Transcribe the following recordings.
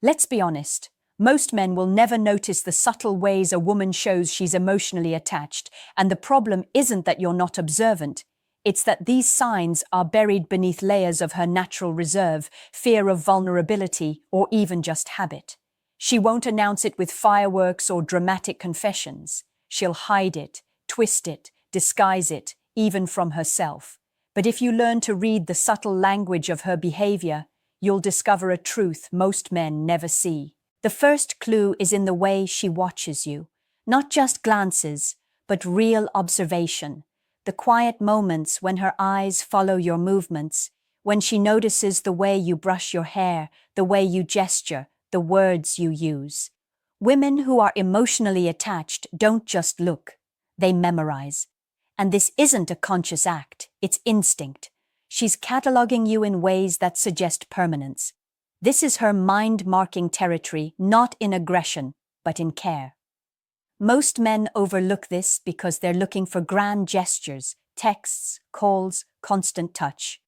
Let's be honest. Most men will never notice the subtle ways a woman shows she's emotionally attached, and the problem isn't that you're not observant. It's that these signs are buried beneath layers of her natural reserve, fear of vulnerability, or even just habit. She won't announce it with fireworks or dramatic confessions. She'll hide it, twist it, disguise it, even from herself. But if you learn to read the subtle language of her behavior, you'll discover a truth most men never see. The first clue is in the way she watches you. Not just glances, but real observation. The quiet moments when her eyes follow your movements, when she notices the way you brush your hair, the way you gesture, the words you use. Women who are emotionally attached don't just look, they memorize. And this isn't a conscious act, it's instinct. She's cataloging you in ways that suggest permanence. This is her mind-marking territory, not in aggression, but in care. Most men overlook this because they're looking for grand gestures, texts, calls, constant touch.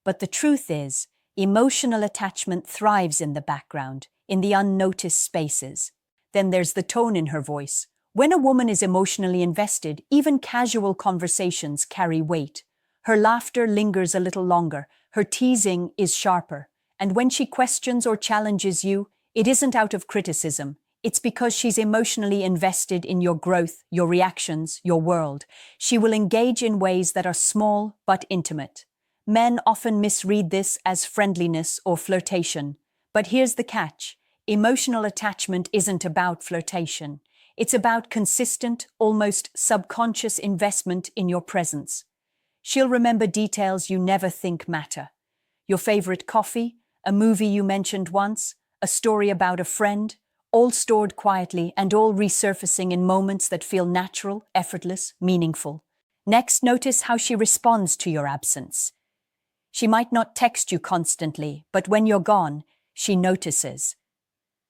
But the truth is, emotional attachment thrives in the background, in the unnoticed spaces. Then there's the tone in her voice. When a woman is emotionally invested, even casual conversations carry weight. Her laughter lingers a little longer, her teasing is sharper. And when she questions or challenges you, it isn't out of criticism. It's because she's emotionally invested in your growth, your reactions, your world. She will engage in ways that are small but intimate. Men often misread this as friendliness or flirtation. But here's the catch. Emotional attachment isn't about flirtation. It's about consistent, almost subconscious investment in your presence. She'll remember details you never think matter. Your favorite coffee, a movie you mentioned once, a story about a friend, all stored quietly and all resurfacing in moments that feel natural, effortless, meaningful. Next, notice how she responds to your absence. She might not text you constantly, but when you're gone, she notices.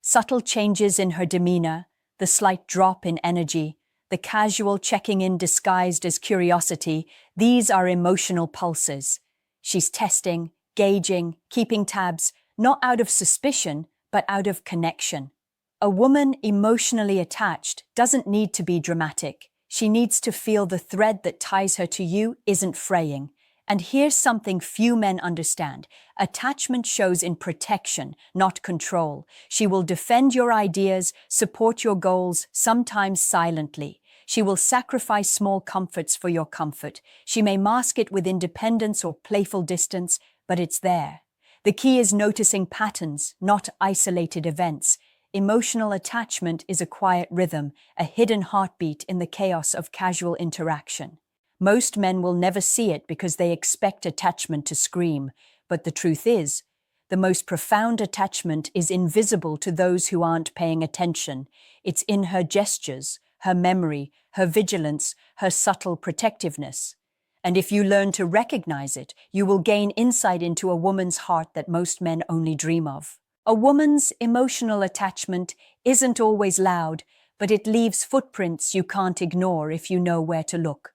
Subtle changes in her demeanor, the slight drop in energy, the casual checking in disguised as curiosity, these are emotional pulses. She's testing, gauging, keeping tabs, not out of suspicion, but out of connection. A woman emotionally attached doesn't need to be dramatic. She needs to feel the thread that ties her to you isn't fraying. And here's something few men understand. Attachment shows in protection, not control. She will defend your ideas, support your goals, sometimes silently. She will sacrifice small comforts for your comfort. She may mask it with independence or playful distance, but it's there. The key is noticing patterns, not isolated events. Emotional attachment is a quiet rhythm, a hidden heartbeat in the chaos of casual interaction. Most men will never see it because they expect attachment to scream, but the truth is, the most profound attachment is invisible to those who aren't paying attention. It's in her gestures, her memory, her vigilance, her subtle protectiveness. And if you learn to recognize it, you will gain insight into a woman's heart that most men only dream of. A woman's emotional attachment isn't always loud, but it leaves footprints you can't ignore if you know where to look.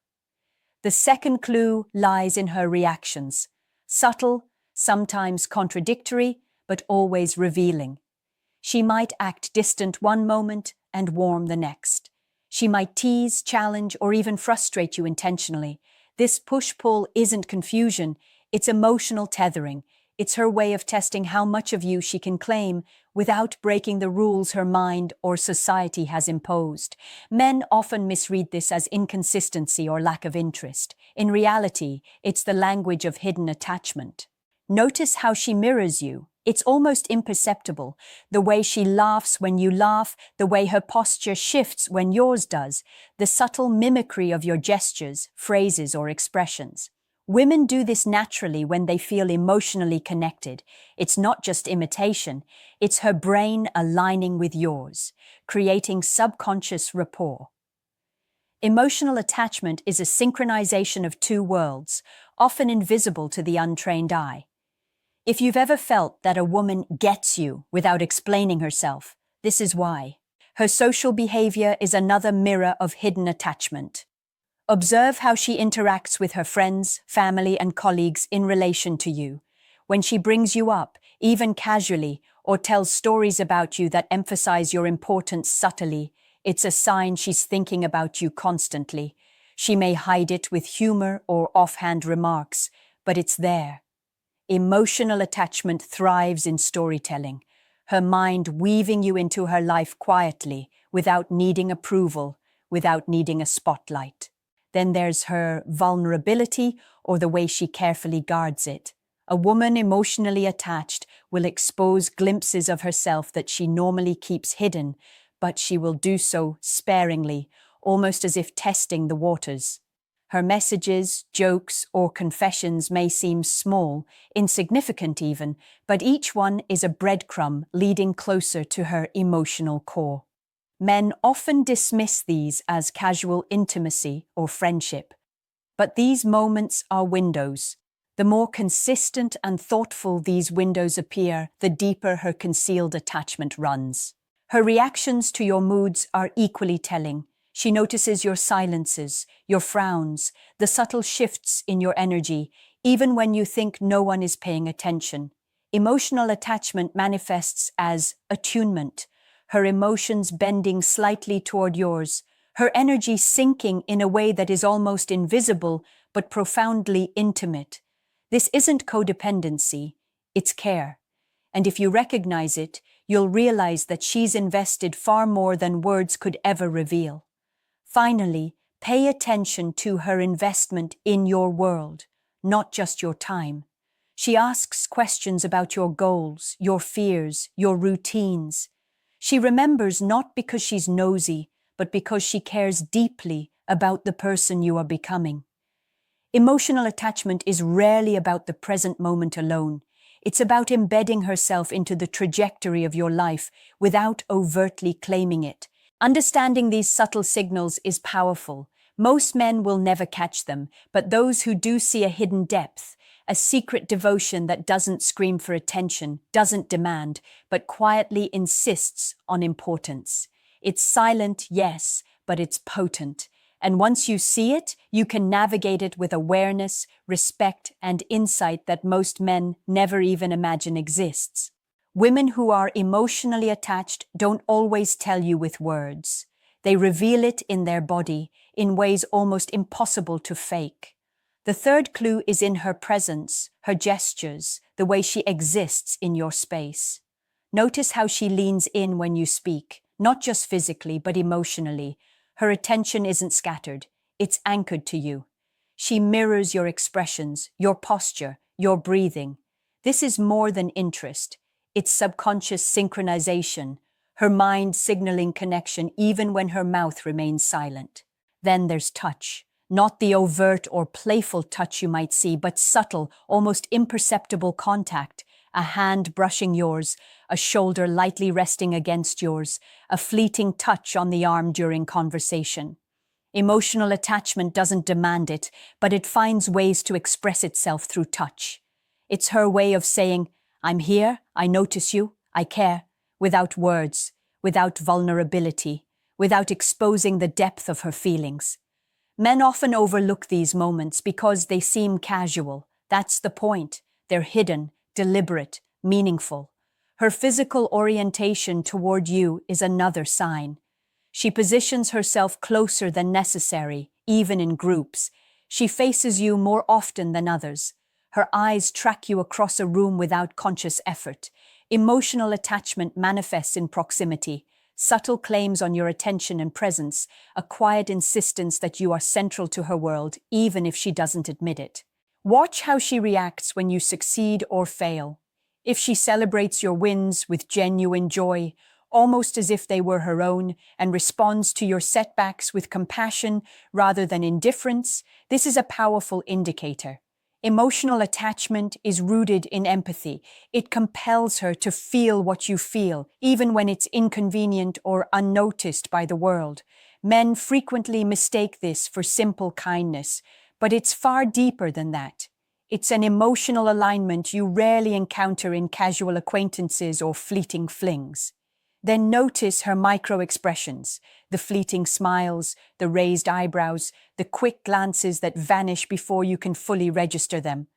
The second clue lies in her reactions. Subtle, sometimes contradictory, but always revealing. She might act distant one moment and warm the next. She might tease, challenge, or even frustrate you intentionally. This push-pull isn't confusion, it's emotional tethering. It's her way of testing how much of you she can claim without breaking the rules her mind or society has imposed. Men often misread this as inconsistency or lack of interest. In reality, it's the language of hidden attachment. Notice how she mirrors you. It's almost imperceptible. The way she laughs when you laugh, the way her posture shifts when yours does, the subtle mimicry of your gestures, phrases, or expressions. Women do this naturally when they feel emotionally connected. It's not just imitation, it's her brain aligning with yours, creating subconscious rapport. Emotional attachment is a synchronization of two worlds, often invisible to the untrained eye. If you've ever felt that a woman gets you without explaining herself, this is why. Her social behavior is another mirror of hidden attachment. Observe how she interacts with her friends, family, and colleagues in relation to you. When she brings you up, even casually, or tells stories about you that emphasize your importance subtly, it's a sign she's thinking about you constantly. She may hide it with humor or offhand remarks, but it's there. Emotional attachment thrives in storytelling, her mind weaving you into her life quietly, without needing approval, without needing a spotlight. Then there's her vulnerability, or the way she carefully guards it. A woman emotionally attached will expose glimpses of herself that she normally keeps hidden, but she will do so sparingly, almost as if testing the waters. Her messages, jokes, or confessions may seem small, insignificant even, but each one is a breadcrumb leading closer to her emotional core. Men often dismiss these as casual intimacy or friendship, but these moments are windows. The more consistent and thoughtful these windows appear, the deeper her concealed attachment runs. Her reactions to your moods are equally telling. She notices your silences, your frowns, the subtle shifts in your energy, even when you think no one is paying attention. Emotional attachment manifests as attunement, her emotions bending slightly toward yours, her energy sinking in a way that is almost invisible but profoundly intimate. This isn't codependency, it's care. And if you recognize it, you'll realize that she's invested far more than words could ever reveal. Finally, pay attention to her investment in your world, not just your time. She asks questions about your goals, your fears, your routines. She remembers not because she's nosy, but because she cares deeply about the person you are becoming. Emotional attachment is rarely about the present moment alone. It's about embedding herself into the trajectory of your life without overtly claiming it. Understanding these subtle signals is powerful. Most men will never catch them, but those who do see a hidden depth, a secret devotion that doesn't scream for attention, doesn't demand, but quietly insists on importance. It's silent, yes, but it's potent. And once you see it, you can navigate it with awareness, respect, and insight that most men never even imagine exists. Women who are emotionally attached don't always tell you with words. They reveal it in their body, in ways almost impossible to fake. The third clue is in her presence, her gestures, the way she exists in your space. Notice how she leans in when you speak, not just physically, but emotionally. Her attention isn't scattered, it's anchored to you. She mirrors your expressions, your posture, your breathing. This is more than interest. It's subconscious synchronization, her mind signaling connection even when her mouth remains silent. Then there's touch. Not the overt or playful touch you might see, but subtle, almost imperceptible contact. A hand brushing yours, a shoulder lightly resting against yours, a fleeting touch on the arm during conversation. Emotional attachment doesn't demand it, but it finds ways to express itself through touch. It's her way of saying, I'm here, I notice you, I care, without words, without vulnerability, without exposing the depth of her feelings. Men often overlook these moments because they seem casual. That's the point. They're hidden, deliberate, meaningful. Her physical orientation toward you is another sign. She positions herself closer than necessary, even in groups. She faces you more often than others. Her eyes track you across a room without conscious effort. Emotional attachment manifests in proximity, subtle claims on your attention and presence, a quiet insistence that you are central to her world, even if she doesn't admit it. Watch how she reacts when you succeed or fail. If she celebrates your wins with genuine joy, almost as if they were her own, and responds to your setbacks with compassion rather than indifference, this is a powerful indicator. Emotional attachment is rooted in empathy. It compels her to feel what you feel, even when it's inconvenient or unnoticed by the world. Men frequently mistake this for simple kindness, but it's far deeper than that. It's an emotional alignment you rarely encounter in casual acquaintances or fleeting flings. Then notice her micro-expressions, the fleeting smiles, the raised eyebrows, the quick glances that vanish before you can fully register them.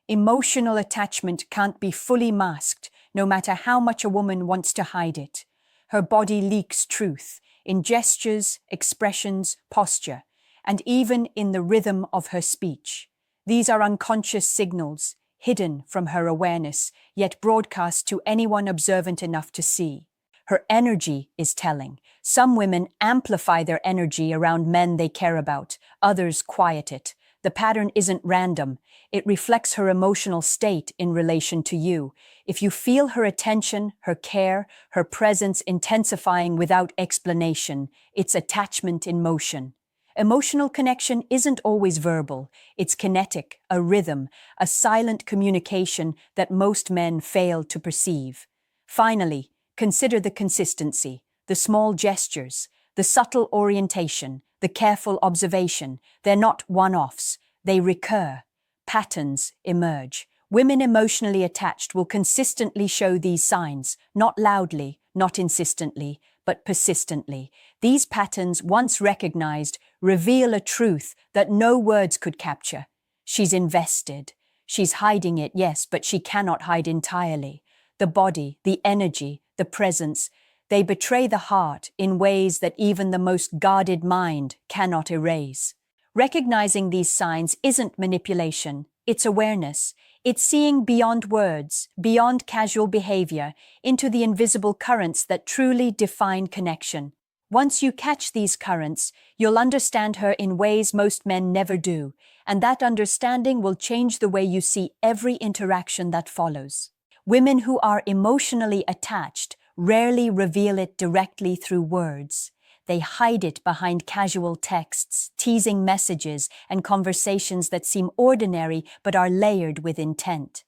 Emotional attachment can't be fully masked, no matter how much a woman wants to hide it. Her body leaks truth in gestures, expressions, posture, and even in the rhythm of her speech. These are unconscious signals, hidden from her awareness, yet broadcast to anyone observant enough to see. Her energy is telling. Some women amplify their energy around men they care about, others quiet it. The pattern isn't random. It reflects her emotional state in relation to you. If you feel her attention, her care, her presence intensifying without explanation, it's attachment in motion. Emotional connection isn't always verbal. It's kinetic, a rhythm, a silent communication that most men fail to perceive. Finally, consider the consistency, the small gestures, the subtle orientation, the careful observation. They're not one-offs. They recur. Patterns emerge. Women emotionally attached will consistently show these signs, not loudly, not insistently, but persistently. These patterns, once recognized, reveal a truth that no words could capture. She's invested. She's hiding it, yes, but she cannot hide entirely. The body, the energy, the presence, they betray the heart in ways that even the most guarded mind cannot erase. Recognizing these signs isn't manipulation, it's awareness. It's seeing beyond words, beyond casual behavior, into the invisible currents that truly define connection. Once you catch these currents, you'll understand her in ways most men never do, and that understanding will change the way you see every interaction that follows. Women who are emotionally attached rarely reveal it directly through words. They hide it behind casual texts, teasing messages, and conversations that seem ordinary but are layered with intent.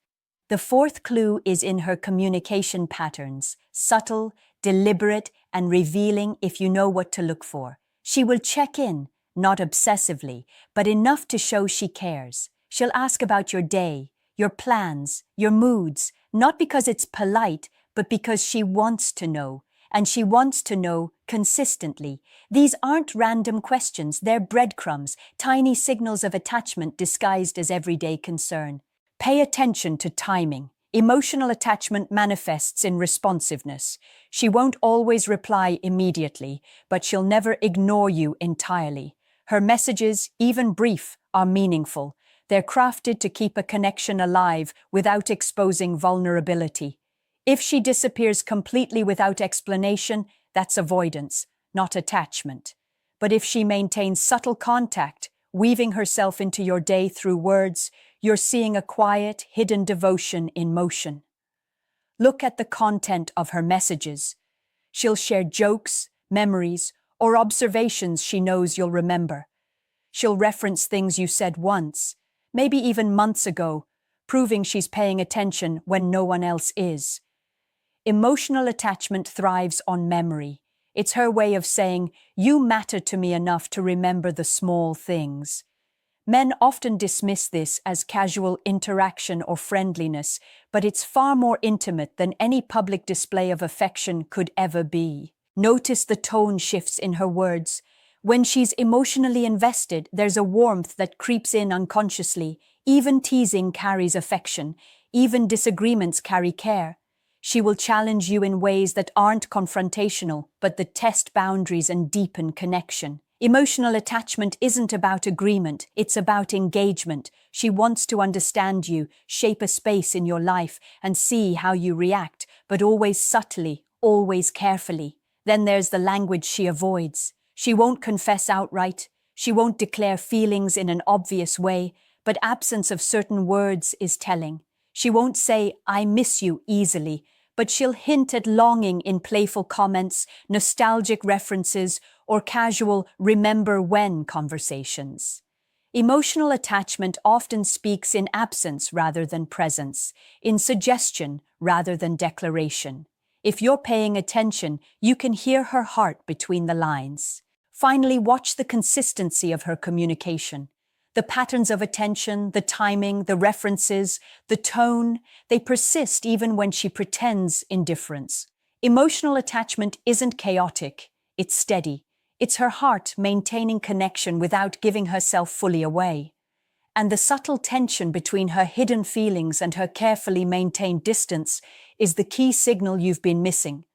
The fourth clue is in her communication patterns, subtle, deliberate, and revealing if you know what to look for. She will check in, not obsessively, but enough to show she cares. She'll ask about your day, your plans, your moods, not because it's polite, but because she wants to know, and she wants to know consistently. These aren't random questions, they're breadcrumbs, tiny signals of attachment disguised as everyday concern. Pay attention to timing. Emotional attachment manifests in responsiveness. She won't always reply immediately, but she'll never ignore you entirely. Her messages, even brief, are meaningful. They're crafted to keep a connection alive without exposing vulnerability. If she disappears completely without explanation, that's avoidance, not attachment. But if she maintains subtle contact, weaving herself into your day through words, you're seeing a quiet, hidden devotion in motion. Look at the content of her messages. She'll share jokes, memories, or observations she knows you'll remember. She'll reference things you said once, maybe even months ago, proving she's paying attention when no one else is. Emotional attachment thrives on memory. It's her way of saying, you matter to me enough to remember the small things. Men often dismiss this as casual interaction or friendliness, but it's far more intimate than any public display of affection could ever be. Notice the tone shifts in her words. When she's emotionally invested, there's a warmth that creeps in unconsciously. Even teasing carries affection. Even disagreements carry care. She will challenge you in ways that aren't confrontational, but that test boundaries and deepen connection. Emotional attachment isn't about agreement, it's about engagement. She wants to understand you, shape a space in your life, and see how you react, but always subtly, always carefully. Then there's the language she avoids. She won't confess outright. She won't declare feelings in an obvious way, but absence of certain words is telling. She won't say, I miss you easily, but she'll hint at longing in playful comments, nostalgic references, or casual remember when conversations. Emotional attachment often speaks in absence rather than presence, in suggestion rather than declaration. If you're paying attention, you can hear her heart between the lines. Finally, watch the consistency of her communication. The patterns of attention, the timing, the references, the tone, they persist even when she pretends indifference. Emotional attachment isn't chaotic, it's steady. It's her heart maintaining connection without giving herself fully away. And the subtle tension between her hidden feelings and her carefully maintained distance is the key signal you've been missing.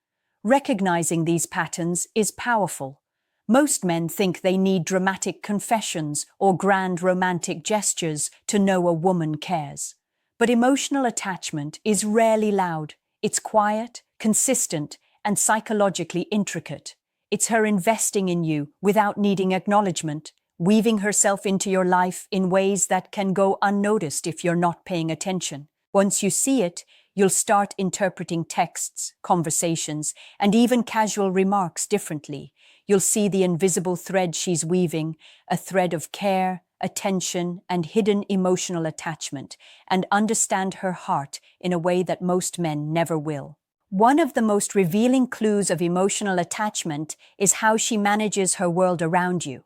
Recognizing these patterns is powerful. Most men think they need dramatic confessions or grand romantic gestures to know a woman cares. But emotional attachment is rarely loud. It's quiet, consistent, and psychologically intricate. It's her investing in you without needing acknowledgement, weaving herself into your life in ways that can go unnoticed if you're not paying attention. Once you see it, you'll start interpreting texts, conversations, and even casual remarks differently. You'll see the invisible thread she's weaving, a thread of care, attention, and hidden emotional attachment, and understand her heart in a way that most men never will. One of the most revealing clues of emotional attachment is how she manages her world around you.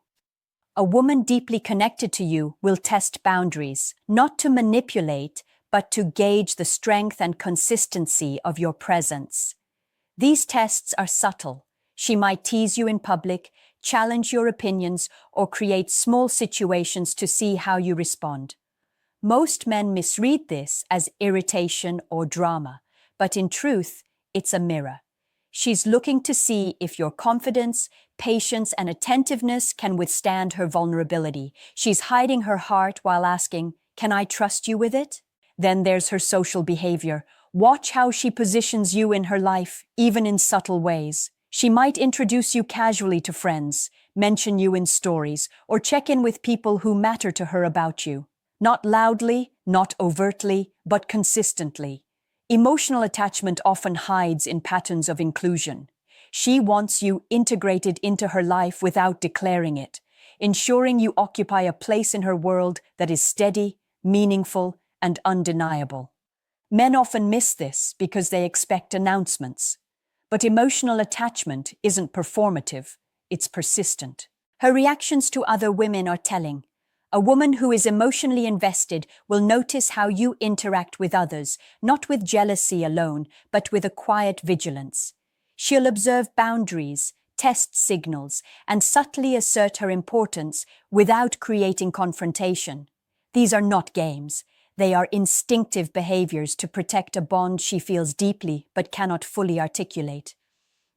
A woman deeply connected to you will test boundaries, not to manipulate, but to gauge the strength and consistency of your presence. These tests are subtle. She might tease you in public, challenge your opinions, or create small situations to see how you respond. Most men misread this as irritation or drama, but in truth, it's a mirror. She's looking to see if your confidence, patience, and attentiveness can withstand her vulnerability. She's hiding her heart while asking, "Can I trust you with it?" Then there's her social behavior. Watch how she positions you in her life, even in subtle ways. She might introduce you casually to friends, mention you in stories, or check in with people who matter to her about you. Not loudly, not overtly, but consistently. Emotional attachment often hides in patterns of inclusion. She wants you integrated into her life without declaring it, ensuring you occupy a place in her world that is steady, meaningful, and undeniable. Men often miss this because they expect announcements. But emotional attachment isn't performative, it's persistent. Her reactions to other women are telling. A woman who is emotionally invested will notice how you interact with others, not with jealousy alone, but with a quiet vigilance. She'll observe boundaries, test signals, and subtly assert her importance without creating confrontation. These are not games. They are instinctive behaviors to protect a bond she feels deeply but cannot fully articulate.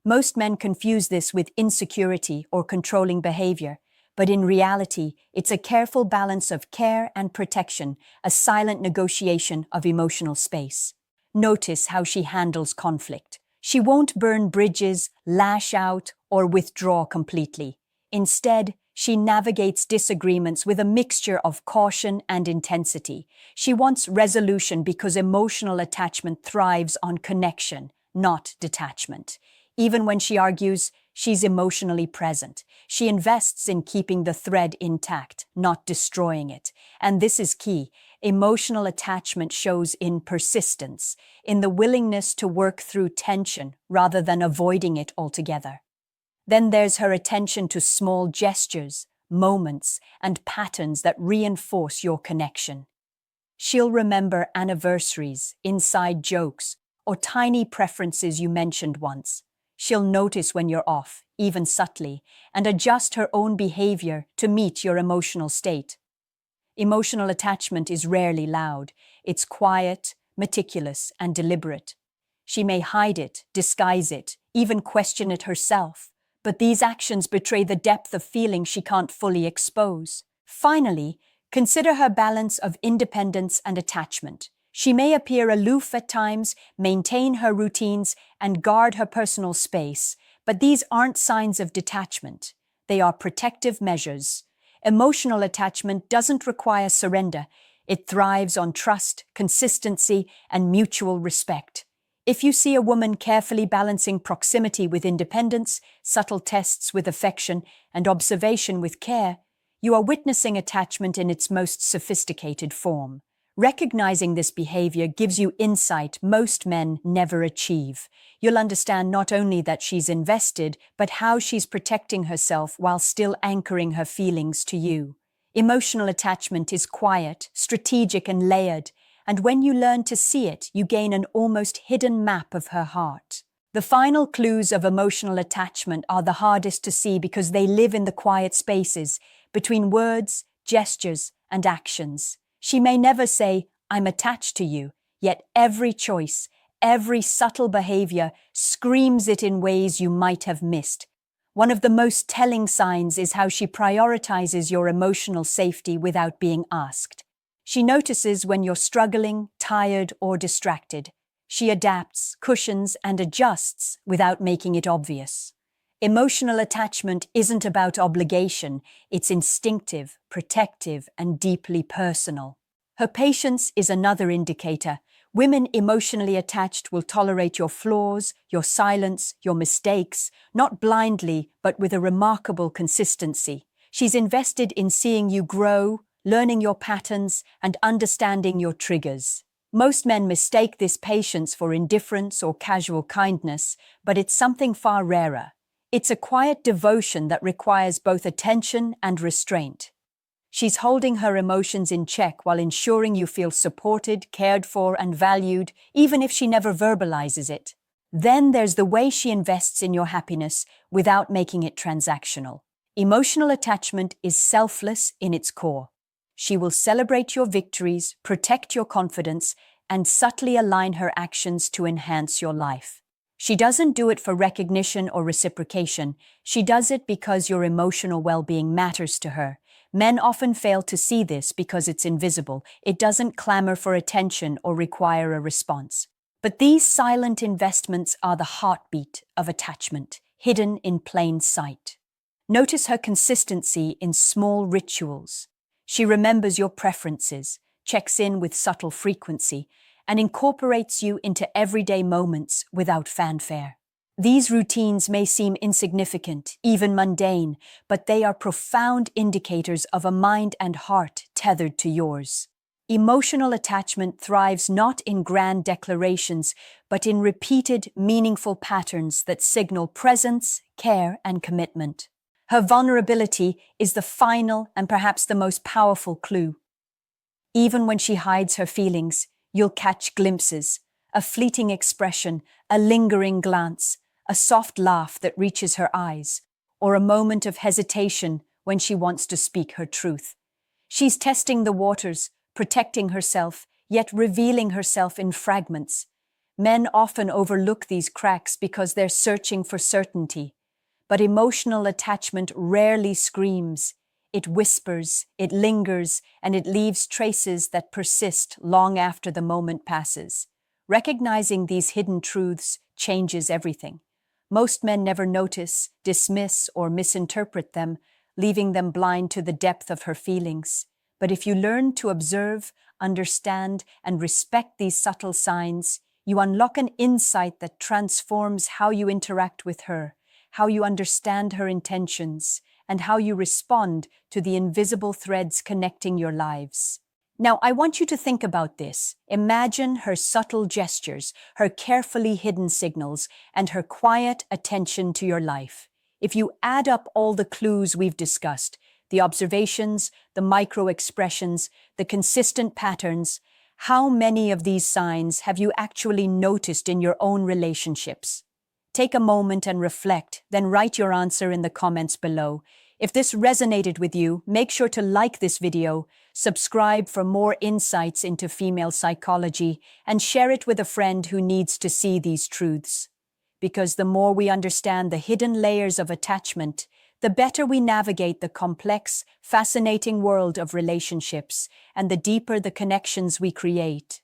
Most men confuse this with insecurity or controlling behavior, but in reality, it's a careful balance of care and protection, a silent negotiation of emotional space. Notice how she handles conflict. She won't burn bridges, lash out, or withdraw completely. Instead, she navigates disagreements with a mixture of caution and intensity. She wants resolution because emotional attachment thrives on connection, not detachment. Even when she argues, she's emotionally present. She invests in keeping the thread intact, not destroying it. And this is key. Emotional attachment shows in persistence, in the willingness to work through tension rather than avoiding it altogether. Then there's her attention to small gestures, moments, and patterns that reinforce your connection. She'll remember anniversaries, inside jokes, or tiny preferences you mentioned once. She'll notice when you're off, even subtly, and adjust her own behavior to meet your emotional state. Emotional attachment is rarely loud. It's quiet, meticulous, and deliberate. She may hide it, disguise it, even question it herself, but these actions betray the depth of feeling she can't fully expose. Finally, consider her balance of independence and attachment. She may appear aloof at times, maintain her routines, and guard her personal space, but these aren't signs of detachment. They are protective measures. Emotional attachment doesn't require surrender. It thrives on trust, consistency, and mutual respect. If you see a woman carefully balancing proximity with independence, subtle tests with affection, and observation with care, you are witnessing attachment in its most sophisticated form. Recognizing this behavior gives you insight most men never achieve. You'll understand not only that she's invested, but how she's protecting herself while still anchoring her feelings to you. Emotional attachment is quiet, strategic, and layered, and when you learn to see it, you gain an almost hidden map of her heart. The final clues of emotional attachment are the hardest to see because they live in the quiet spaces between words, gestures, and actions. She may never say, "I'm attached to you," yet every choice, every subtle behavior screams it in ways you might have missed. One of the most telling signs is how she prioritizes your emotional safety without being asked. She notices when you're struggling, tired, or distracted. She adapts, cushions, and adjusts without making it obvious. Emotional attachment isn't about obligation, it's instinctive, protective, and deeply personal. Her patience is another indicator. Women emotionally attached will tolerate your flaws, your silence, your mistakes, not blindly, but with a remarkable consistency. She's invested in seeing you grow, learning your patterns, and understanding your triggers. Most men mistake this patience for indifference or casual kindness, but it's something far rarer. It's a quiet devotion that requires both attention and restraint. She's holding her emotions in check while ensuring you feel supported, cared for, and valued, even if she never verbalizes it. Then there's the way she invests in your happiness without making it transactional. Emotional attachment is selfless in its core. She will celebrate your victories, protect your confidence, and subtly align her actions to enhance your life. She doesn't do it for recognition or reciprocation. She does it because your emotional well-being matters to her. Men often fail to see this because it's invisible. It doesn't clamor for attention or require a response. But these silent investments are the heartbeat of attachment, hidden in plain sight. Notice her consistency in small rituals. She remembers your preferences, checks in with subtle frequency, and incorporates you into everyday moments without fanfare. These routines may seem insignificant, even mundane, but they are profound indicators of a mind and heart tethered to yours. Emotional attachment thrives not in grand declarations, but in repeated, meaningful patterns that signal presence, care, and commitment. Her vulnerability is the final and perhaps the most powerful clue. Even when she hides her feelings, you'll catch glimpses, a fleeting expression, a lingering glance, a soft laugh that reaches her eyes, or a moment of hesitation when she wants to speak her truth. She's testing the waters, protecting herself, yet revealing herself in fragments. Men often overlook these cracks because they're searching for certainty. But emotional attachment rarely screams. It whispers, it lingers, and it leaves traces that persist long after the moment passes. Recognizing these hidden truths changes everything. Most men never notice, dismiss, or misinterpret them, leaving them blind to the depth of her feelings. But if you learn to observe, understand, and respect these subtle signs, you unlock an insight that transforms how you interact with her, how you understand her intentions, and how you respond to the invisible threads connecting your lives. Now, I want you to think about this. Imagine her subtle gestures, her carefully hidden signals, and her quiet attention to your life. If you add up all the clues we've discussed, the observations, the micro-expressions, the consistent patterns, how many of these signs have you actually noticed in your own relationships? Take a moment and reflect, then write your answer in the comments below. If this resonated with you, make sure to like this video, subscribe for more insights into female psychology, and share it with a friend who needs to see these truths. Because the more we understand the hidden layers of attachment, the better we navigate the complex, fascinating world of relationships, and the deeper the connections we create.